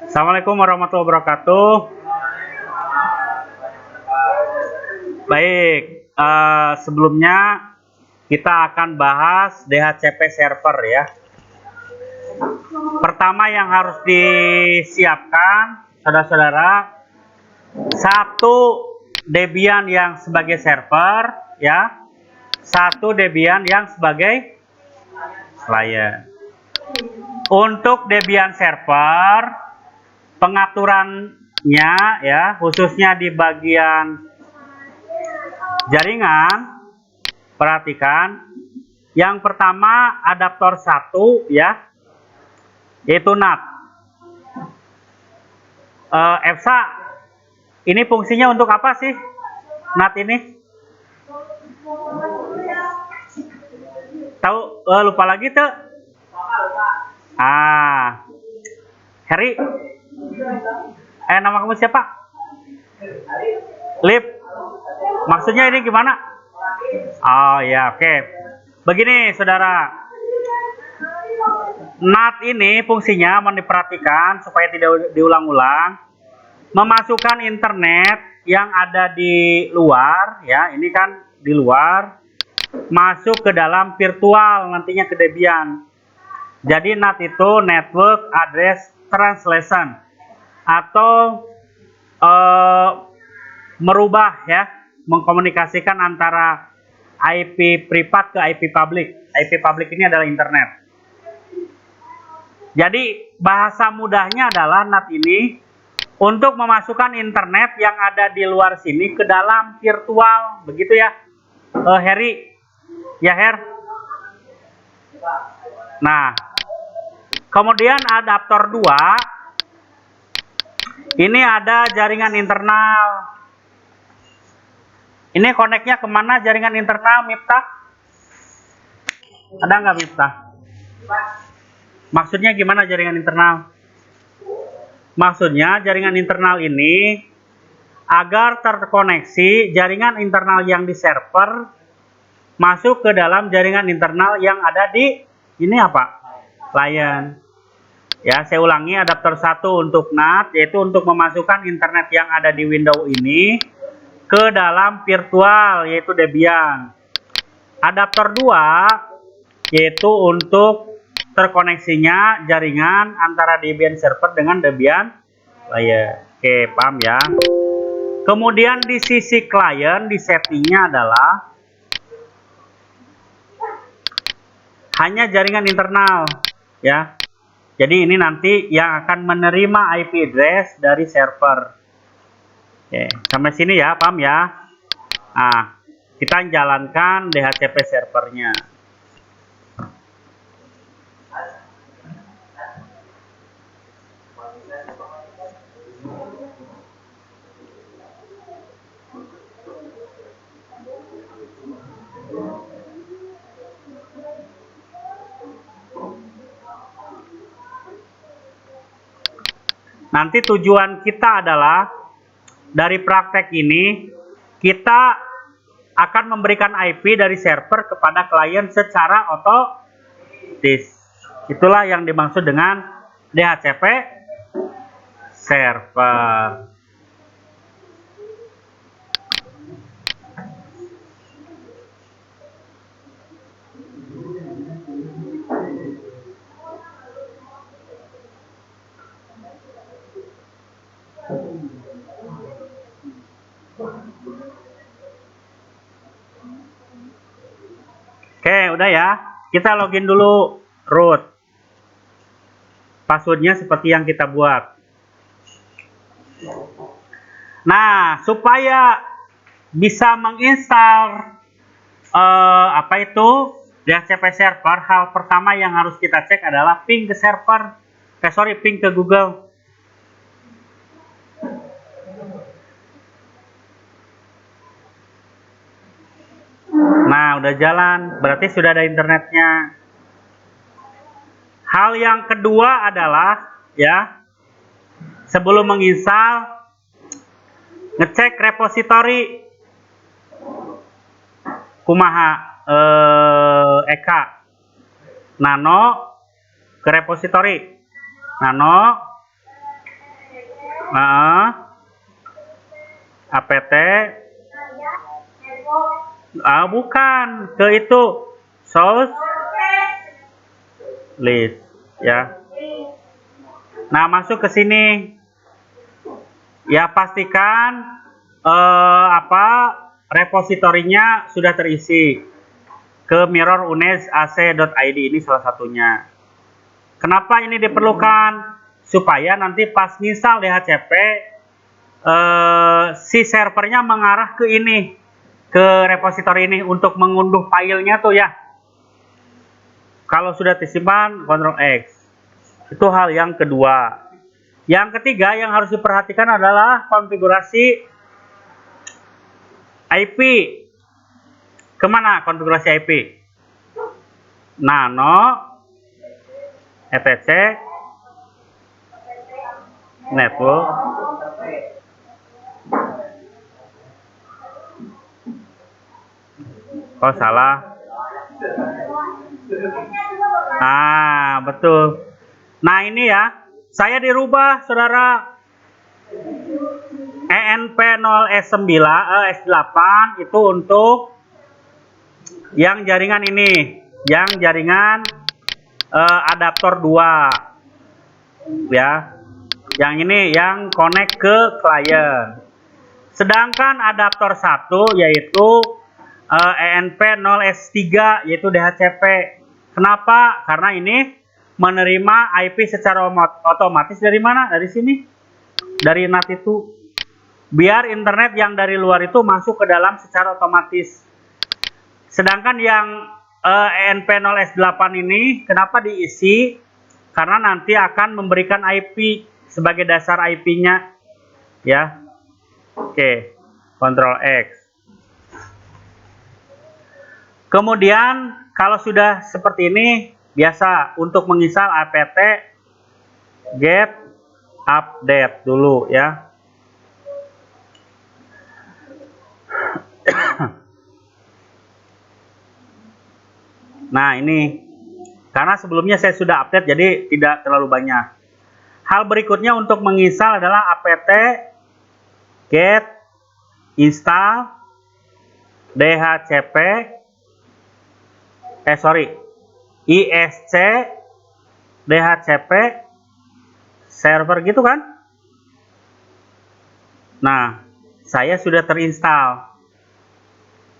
Assalamualaikum warahmatullahi wabarakatuh. Baik, sebelumnya kita akan bahas DHCP server ya. Pertama yang harus disiapkan, saudara-saudara, satu Debian yang sebagai server ya, satu Debian yang sebagai client. Untuk Debian server, pengaturannya ya, khususnya di bagian jaringan, perhatikan. Yang pertama adaptor 1 ya, yaitu NAT. EFSA, ini fungsinya untuk apa sih NAT ini? Tahu? Lupa lagi tuh. Heri. Nama kamu siapa? Lip. Maksudnya ini gimana? Oh ya, oke. Begini, saudara. NAT ini fungsinya mau diperhatikan supaya tidak diulang-ulang. Memasukkan internet yang ada di luar, ya, ini kan di luar, masuk ke dalam virtual nantinya ke Debian. Jadi NAT itu Network Address Translation atau merubah ya, mengkomunikasikan antara IP privat ke IP public. IP public ini adalah internet. Jadi bahasa mudahnya adalah NAT ini untuk memasukkan internet yang ada di luar sini ke dalam virtual, begitu ya, Heri? Ya, Her? Nah, kemudian adaptor 2, ini ada jaringan internal. Ini koneknya kemana jaringan internal, Miftah? Ada nggak, Miftah? Maksudnya gimana jaringan internal? Maksudnya jaringan internal ini agar terkoneksi jaringan internal yang di server masuk ke dalam jaringan internal yang ada di ini apa? Client. Ya, saya ulangi, adaptor 1 untuk NAT, yaitu untuk memasukkan internet yang ada di window ini ke dalam virtual, yaitu Debian. Adaptor 2 yaitu untuk terkoneksinya jaringan antara Debian server dengan Debian client. Oke, paham ya? Kemudian di sisi client, di settingnya adalah hanya jaringan internal ya. Jadi ini nanti yang akan menerima IP address dari server. Oke, sampai sini ya, paham ya? Nah, kita jalankan DHCP servernya. Nanti tujuan kita adalah dari praktek ini kita akan memberikan IP dari server kepada klien secara otomatis. Itulah yang dimaksud dengan DHCP server. Oke, udah ya. Kita login dulu root. Passwordnya seperti yang kita buat. Nah, supaya bisa menginstal apa itu DHCP server, hal pertama yang harus kita cek adalah ping ke server. Ping ke Google. Nah, udah jalan, berarti sudah ada internetnya. Hal yang kedua adalah ya, sebelum menginstal ngecek repositori kumaha Eka nano ke repositori nano apt bukan ke itu source list ya. Nah, masuk ke sini ya, pastikan repositorinya sudah terisi ke mirror unes.ac.id, ini salah satunya. Kenapa ini diperlukan? Supaya nanti pas install DHCP si servernya mengarah ke ini, ke repositori ini untuk mengunduh filenya tuh ya. Kalau sudah disimpan, Ctrl X. Itu hal yang kedua. Yang ketiga yang harus diperhatikan adalah konfigurasi IP. Kemana konfigurasi IP? Nano, etc, network, oh salah. Betul. Nah, ini ya, saya dirubah saudara. ENP0S9 itu untuk yang jaringan ini, yang jaringan adaptor 2 ya. Yang ini yang connect ke klien. Sedangkan adaptor 1 yaitu ENP0S3 yaitu DHCP. Kenapa? Karena ini menerima IP secara otomatis dari mana? Dari sini. Dari NAT itu. Biar internet yang dari luar itu masuk ke dalam secara otomatis. Sedangkan yang ENP0S8 ini kenapa diisi? Karena nanti akan memberikan IP sebagai dasar IP-nya. Ya. Oke. Ctrl X. Kemudian kalau sudah seperti ini, biasa untuk menginstal apt get update dulu ya. Nah, ini karena sebelumnya saya sudah update jadi tidak terlalu banyak. Hal berikutnya untuk menginstal adalah apt get install dhcp isc dhcp server gitu kan. Nah, saya sudah terinstall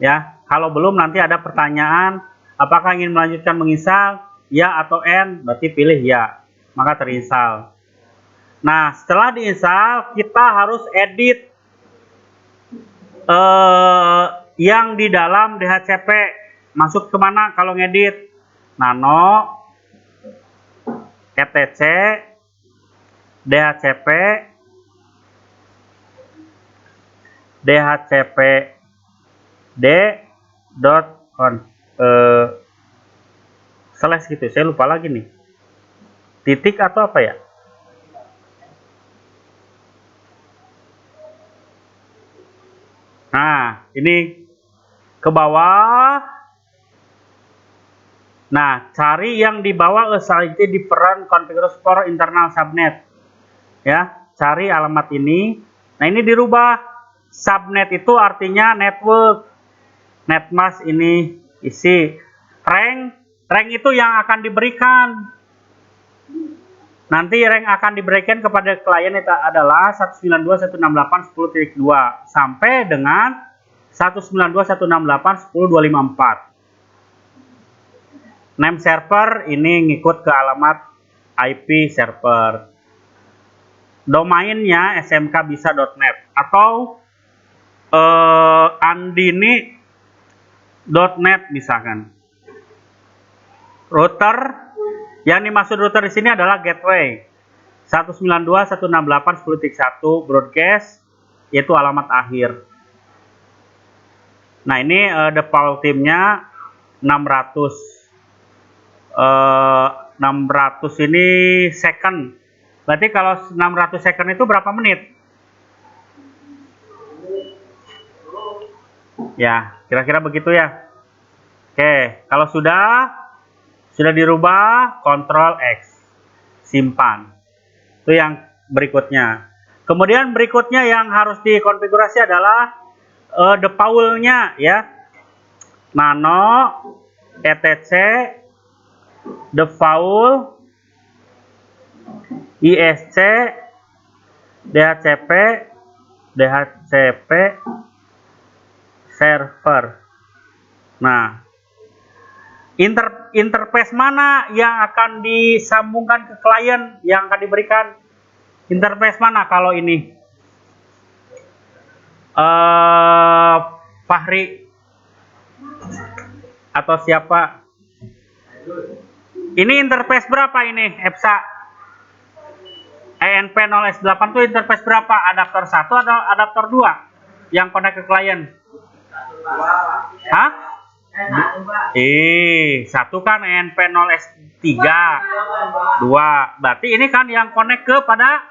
ya. Kalau belum nanti ada pertanyaan apakah ingin melanjutkan menginstal, ya atau N, berarti pilih ya, maka terinstall. Nah, setelah diinstal kita harus edit yang di dalam DHCP. Masuk kemana kalau ngedit? Nano, etc, DHCP, slash gitu, saya lupa lagi nih, titik atau apa ya. Nah, ini ke bawah. Nah, cari yang di bawah Authority Different Configuration for Internal Subnet. Ya, cari alamat ini. Nah, ini dirubah. Subnet itu artinya network. Netmask ini isi. Rank itu yang akan diberikan. Nanti rank akan diberikan kepada klien itu adalah 192.168.10.2 sampai dengan 192.168.10.254. Name server ini ngikut ke alamat IP server. Domainnya smkbisa.net atau andini.net misalkan. Router yang dimaksud router di sini adalah gateway 192.168.10.1 broadcast, yaitu alamat akhir. Nah, ini default timnya 600 ini second. Berarti kalau 600 second itu berapa menit? Ya, kira-kira begitu ya. Oke, kalau sudah dirubah, Ctrl X, simpan. Itu yang berikutnya. Kemudian berikutnya yang harus dikonfigurasi adalah default-nya ya. Nano, etc, default, ISC, DHCP, DHCP, server. Nah, interface mana yang akan disambungkan ke klien yang akan diberikan? Interface mana kalau ini? Fahri atau siapa? Ini interface berapa ini, EPSA? ENP0S8 itu interface berapa? Adaptor 1 atau adaptor 2 yang connect ke klien? Hah? Satu kan ENP0S3, 2. Berarti ini kan yang connect kepada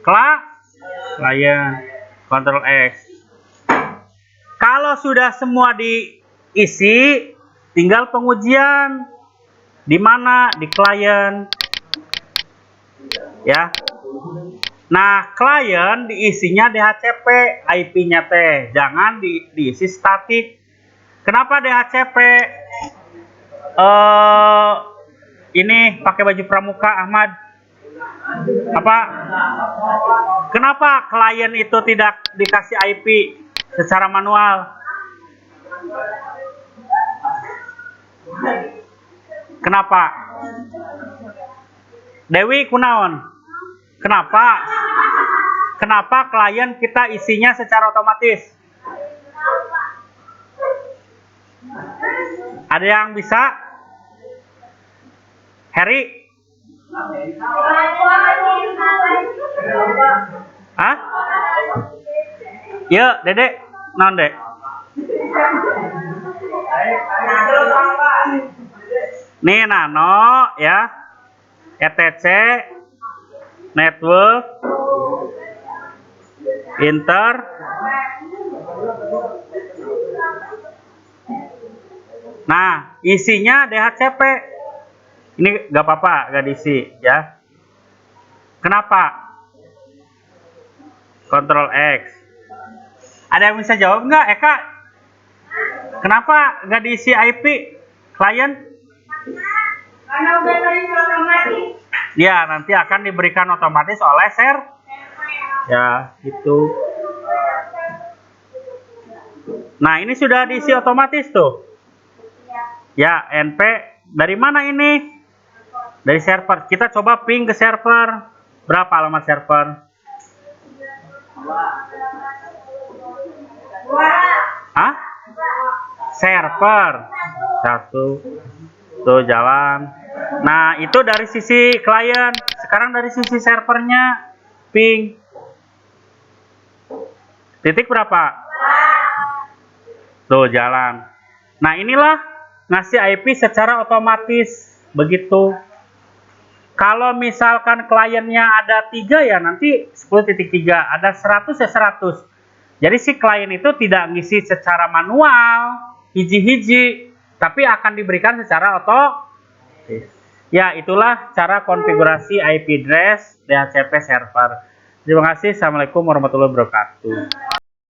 klien. Ctrl X. Kalau sudah semua diisi, tinggal pengujian. Di mana? Di klien. Ya. Nah, klien diisinya DHCP, IP-nya teh. Jangan diisi statik. Kenapa DHCP? Ini pakai baju pramuka, Ahmad. Apa? Kenapa klien itu tidak dikasih IP secara manual? Kenapa? Dewi kunaon? Kenapa? Kenapa klien kita isinya secara otomatis? Ada yang bisa? Harry? Hah? Ya, Dedek. Non, Dek. Nih Nano ya. ETC, network, inter, nah isinya DHCP. Ini gak apa-apa, gak diisi ya. Kenapa? Ctrl X. Ada yang bisa jawab nggak, Eka? Kenapa gak diisi IP klien? Karena udah dari otomatis. Ya, nanti akan diberikan otomatis oleh ya, itu. Nah, ini sudah diisi otomatis tuh. Ya, NP dari mana ini? Dari server. Kita coba ping ke server. Berapa alamat server? Hah? Server. 1. Tuh jalan. Nah, itu dari sisi klien. Sekarang dari sisi servernya ping. Titik berapa? Tuh jalan. Nah, inilah ngasih IP secara otomatis. Begitu. Kalau misalkan kliennya ada 3 ya nanti 10.3, ada 100 ya 100. Jadi si klien itu tidak ngisi secara manual, hiji-hiji, tapi akan diberikan secara otomatis. Ya, itulah cara konfigurasi IP address DHCP server. Terima kasih. Assalamualaikum warahmatullahi wabarakatuh.